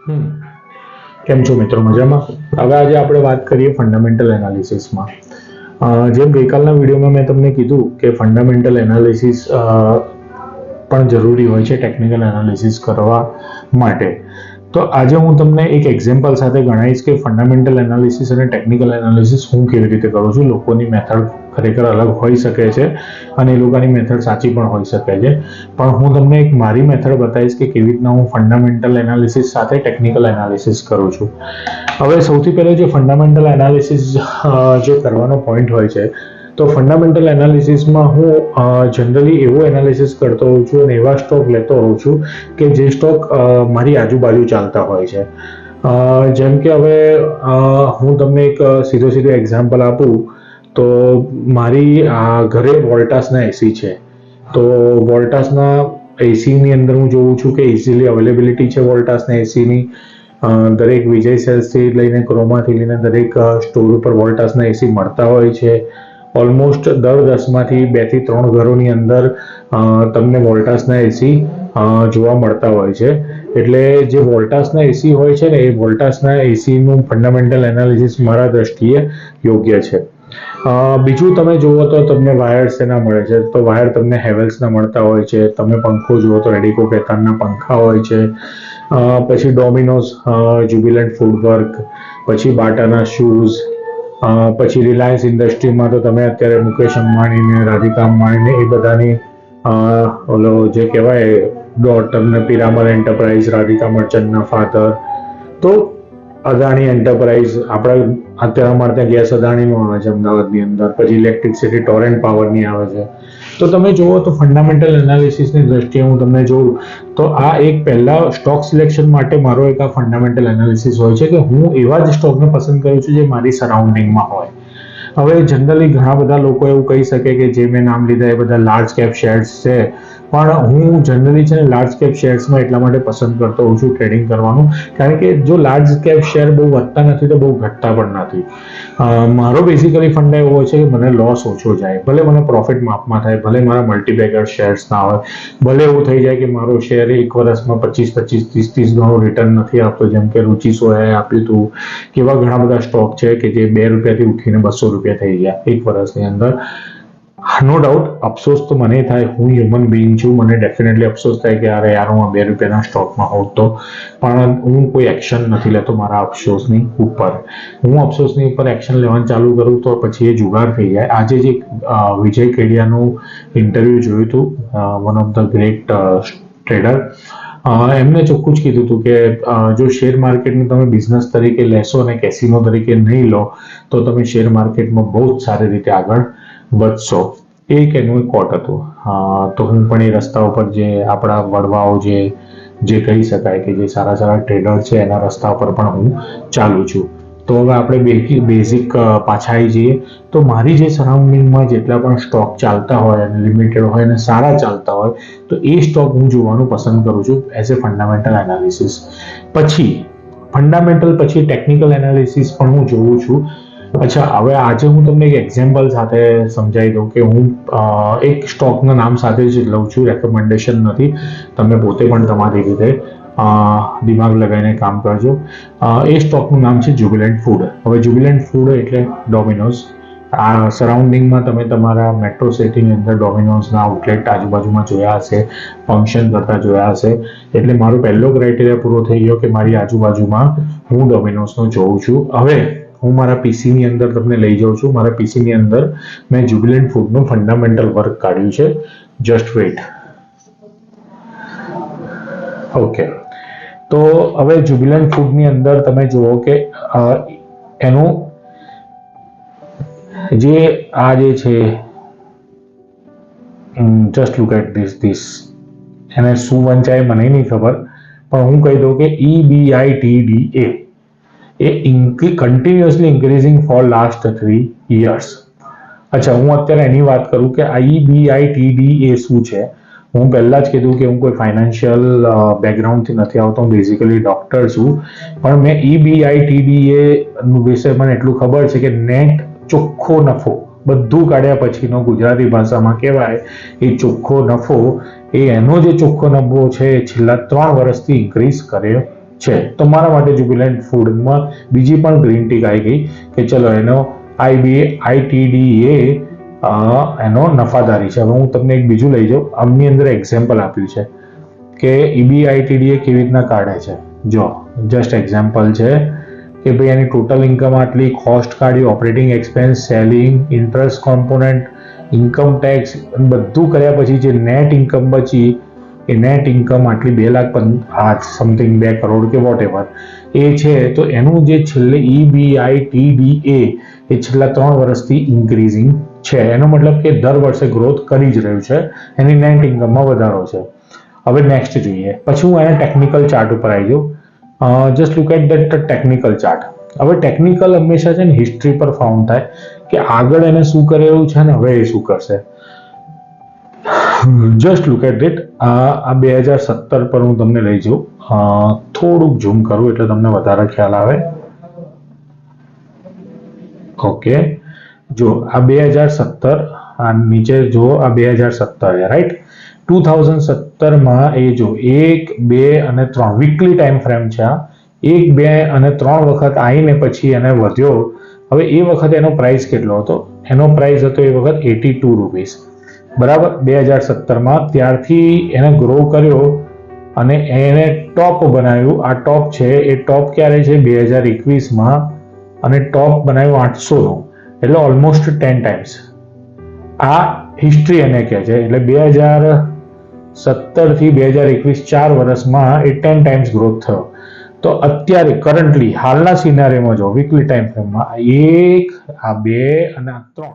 હમ કેમ છો મિત્રો? મજામાં? હવે આજે આપણે વાત કરીએ ફંડામેન્ટલ એનાલિસિસમાં. જેમ ગઈકાલના વિડીયોમાં મેં તમને કીધું કે ફંડામેન્ટલ એનાલિસિસ પણ જરૂરી હોય છે ટેકનિકલ એનાલિસિસ કરવા માટે. તો આજે હું તમને એક એક્ઝામ્પલ સાથે ગણાવીશ કે ફંડામેન્ટલ એનાલિસિસ અને ટેકનિકલ એનાલિસિસ હું કેવી રીતે કરું છું. લોકોની મેથડ ખરેખર અલગ હોઈ શકે છે અને એ લોકોની મેથડ સાચી પણ હોઈ શકે છે. પણ હું તમને એક મારી મેથડ બતાવીશ કે કેવી રીતના હું ફંડામેન્ટલ એનાલિસિસ સાથે ટેકનિકલ એનાલિસિસ કરું છું. હવે સૌથી પહેલા જે ફંડામેન્ટલ એનાલિસિસ જે કરવાનો પોઈન્ટ હોય છે, તો ફંડામેન્ટલ એનાલિસિસમાં હું જનરલી એવું એનાલિસિસ કરતો હોઉં છું અને એવા સ્ટોક લેતો હોઉં છું કે જે સ્ટોક મારી આજુબાજુ ચાલતા હોય છે. જેમ કે હવે હું તમને એક સીધો એક્ઝામ્પલ આપું તો મારી ઘરે વોલ્ટાસના એસી છે. તો વોલ્ટાસના એસીની અંદર હું જોઉં છું કે ઇઝીલી અવેલેબિલિટી છે વોલ્ટાસના એસીની. દરેક વિજય સેલ્સથી લઈને ક્રોમાથી લઈને દરેક સ્ટોર ઉપર વોલ્ટાસના એસી મળતા હોય છે. ઓલમોસ્ટ દર 10માંથી 2 થી 3 ઘરોની અંદર તમને વોલ્ટાસના એસી જોવા મળતા હોય છે. એટલે જે વોલ્ટાસના એસી હોય છે ને, એ વોલ્ટાસના એસીનું ફંડામેન્ટલ એનાલિસિસ મારા દ્રષ્ટિએ યોગ્ય છે. બીજું તમે જુઓ તો તમને વાયર શેના મળે છે? તો વાયર તમને હેવેલ્સના મળતા હોય છે. તમે પંખો જુઓ તો રેડિકો પેટાર્નના પંખા હોય છે. પછી ડોમિનોઝ, જ્યુબિલન્ટ ફૂડવર્ક, પછી બાટાના શૂઝ, પછી રિલાયન્સ ઇન્ડસ્ટ્રીમાં તો તમે અત્યારે મુકેશ અંબાણીને, રાધિકા અંબાણીને એ બધાની ઓલો જે કહેવાય ડોટરને પિરામલ એન્ટરપ્રાઇઝ, રાધિકા મર્ચન્ટના ફાધર, તો અદાણી એન્ટરપ્રાઇઝ, આપણે અત્યારે અમારે ત્યાં ગેસ અદાણીનું આવે છે અમદાવાદની અંદર, પછી ઇલેક્ટ્રિસિટી ટોરેન્ટ પાવરની આવે છે. તો તમે જુઓ તો ફંડામેન્ટલ એનાલિસિસની દ્રષ્ટિએ હું તમને જોઉં તો આ એક પહેલા સ્ટોક સિલેક્શન માટે મારો એક આ ફંડામેન્ટલ એનાલિસિસ હોય છે કે હું એવા જ સ્ટોકને પસંદ કરું છું જે મારી સરાઉન્ડિંગમાં હોય. હવે જનરલી ઘણા બધા લોકો એવું કહી શકે કે જે મેં નામ લીધા એ બધા લાર્જ કેપ શેર્સ છે, પણ હું જનરલી છે ને લાર્જ કેપ શેર્સમાં એટલા માટે પસંદ કરતો હોઉં છું ટ્રેડિંગ કરવાનું, કારણ કે જો લાર્જ કેપ શેર બહુ વધતા નથી તો બહુ ઘટતા પણ નથી. મારો બેઝિકલી ફંડા એવો હોય છે કે મને લોસ ઓછો જાય, ભલે મને પ્રોફિટ માપમાં થાય, ભલે મારા મલ્ટીબેગર શેર્સ ના હોય, ભલે એવું થઈ જાય કે મારો શેર એક વર્ષમાં 25, 30 ગણું રિટર્ન નથી આપતો, જેમ કે રુચિ સોયાએ આપ્યું હતું. કેવા ઘણા બધા સ્ટોક છે કે જે ₹2 ઉઠીને ₹200 થઈ ગયા એક વર્ષની અંદર. નો ડાઉટ અફસોસ તો મને થાય, હું હ્યુમન બિંગ છું, મને ડેફિનેટલી અફસોસ થાય કે અરે યાર હું ₹2 સ્ટોકમાં હોઉં તો, પણ હું કોઈ એક્શન નથી લેતો મારા અફસોસની ઉપર. હું અફસોસની ઉપર એક્શન લેવાનું ચાલુ કરું તો પછી એ જુગાર થઈ જાય. આજે જે વિજય કેડિયાનું ઇન્ટરવ્યુ જોયું હતું, one of the great trader, એમને ચોખ્ખું જ કીધું હતું કે જો શેર માર્કેટને તમે બિઝનેસ તરીકે લેશો અને કેસિનો તરીકે નહીં લો તો તમે શેર માર્કેટમાં બહુ જ સારી રીતે આગળ વધશો. એક એનું એક કોટ હતું. તો હું પણ એ રસ્તા ઉપર જે આપણા વડવાઓ જે કહી શકાય કે જે સારા ટ્રેડર છે એના રસ્તા ઉપર પણ હું ચાલુ છું. તો હવે આપણે બેઝિક પાછા આવી જઈએ તો મારી જે સરાઉન્ડિંગમાં જેટલા પણ સ્ટોક ચાલતા હોય અને લિમિટેડ હોય અને સારા ચાલતા હોય તો એ સ્ટોક હું જોવાનું પસંદ કરું છું એઝ એ ફંડામેન્ટલ એનાલિસિસ. પછી ફંડામેન્ટલ પછી ટેકનિકલ એનાલિસિસ પણ હું જોઉં છું. અચ્છા, હવે આજે હું તમને એક એક્ઝામ્પલ સાથે સમજાવી દઉં કે હું એક સ્ટોકના નામ સાથે જ લઉં છું, રેકમેન્ડેશન નથી. તમે પોતે પણ તમારી રીતે દિમાગ લગાવીને કામ કરજો. એ સ્ટોકનું નામ છે જ્યુબિલન્ટ ફૂડ. હવે જ્યુબિલન્ટ ફૂડ એટલે ડોમિનોઝ. આ સરાઉન્ડિંગમાં તમે તમારા મેટ્રો સિટીની અંદર ડોમિનોઝના આઉટલેટ આજુબાજુમાં જોયા હશે, ફંક્શન કરતા જોયા હશે. એટલે મારો પહેલો ક્રાઇટેરિયા પૂરો થઈ ગયો કે મારી આજુબાજુમાં હું ડોમિનોઝનો જોઉં છું. હવે હું મારા પીસીની અંદર તમને લઈ જાઉં છું. મારા પીસીની અંદર મેં જ્યુબિલન્ટ ફૂડનું ફંડામેન્ટલ વર્ક કાઢ્યું છે. Just weight. ઓકે, તો હવે જ્યુબિલન્ટ ફૂડની અંદર તમે જુઓ કે એનું જે આ જે છે, જસ્ટ લુક એટ ધીસ. એને શું વંચાય મને નહીં ખબર, પણ હું કહી દઉં કે EBITDA એ continuously increasing for last 3 years. અચ્છા, હું અત્યારે એની વાત કરું કે આ EBITDA શું છે. હું પહેલા જ કીધું કે હું કોઈ ફાઇનાન્શિયલ બેકગ્રાઉન્ડથી નથી આવતો, હું બેઝિકલી ડોક્ટર છું. પણ મેં EBITDA વિશે મને એટલું ખબર છે કે નેટ ચોખ્ખો નફો, બધું કાઢ્યા પછીનો ગુજરાતી ભાષામાં કહેવાય એ ચોખ્ખો નફો, એ એનો જે ચોખ્ખો નફો છે એ છેલ્લા 3 વર્ષથી ઇન્ક્રીઝ કર્યો છે. તો મારા માટે જ્યુબિલન્ટ ફૂડમાં બીજી પણ ગ્રીન ટીક આવી ગઈ કે ચલો એનો ITDA એનો નફાદારી છે. હવે હું તમને એક બીજું લઈ જાઉં. આમની અંદર એક્ઝામ્પલ આપ્યું છે કે ITDA કેવી રીતના કાઢે છે. જો જસ્ટ એક્ઝામ્પલ છે કે ભાઈ એની ટોટલ ઇન્કમ આટલી, કોસ્ટ કાઢી, operating expense, selling, interest component, income tax, બધું કર્યા પછી જે નેટ ઇન્કમ બચી એ નેટ ઇન્કમ આટલી 2 લાખ સમથિંગ 2 કરોડ કે વોટ એવર એ છે. તો એનું જે છેલ્લે EBITDA એ છેલ્લા 3 વર્ષથી ઇન્ક્રીઝિંગ છે. એનો મતલબ કે દર વર્ષે ગ્રોથ કરી જ રહ્યું છે, એની નેટ ઇન્કમમાં વધારો છે. હવે નેક્સ્ટ જોઈએ. પછી હું એના ટેકનિકલ ચાર્ટ ઉપર આવી જાઉં. Just look at that technical chart. હવે ટેકનિકલ હંમેશા છે ને હિસ્ટ્રી પર ફાઉન્ડ થાય કે આગળ એને શું કરેલું છે ને હવે એ શું કરશે. Just look at it. આ 2017 પર હું તમને લઈ જાઉં. થોડુંક ઝૂમ કરું એટલે તમને વધારે ખ્યાલ આવે. ઓકે, જો આ 2017, આ નીચે જો આ 2017 છે, રાઈટ. 2017 એ જો 1, 2 અને 3 વીકલી ટાઈમ ફ્રેમ છે. 1, 2 અને 3 વખત આવીને પછી એને વધ્યો. હવે એ વખતે એનો પ્રાઇસ કેટલો હતો? એનો પ્રાઇસ હતો એ વખત 82 રૂપીસ, બરાબર. 2017 ત્યારથી એને ગ્રો કર્યો અને એને ટોપ બનાવ્યું. આ ટોપ છે એ ટોપ ક્યારે છે? 2021 અને ટોપ બનાવ્યું 800 નું, એટલે ઓલમોસ્ટ 10 ટાઈમ્સ. આ હિસ્ટ્રી એને કહે છે. એટલે 2017 થી 2021 4 વર્ષમાં એ 10 ટાઈમ્સ ગ્રોથ થયો. તો અત્યારે કરન્ટલી હાલના સિનારીમાં જો વીકલી ટાઈમ ફ્રેમમાં 1, 2 અને 3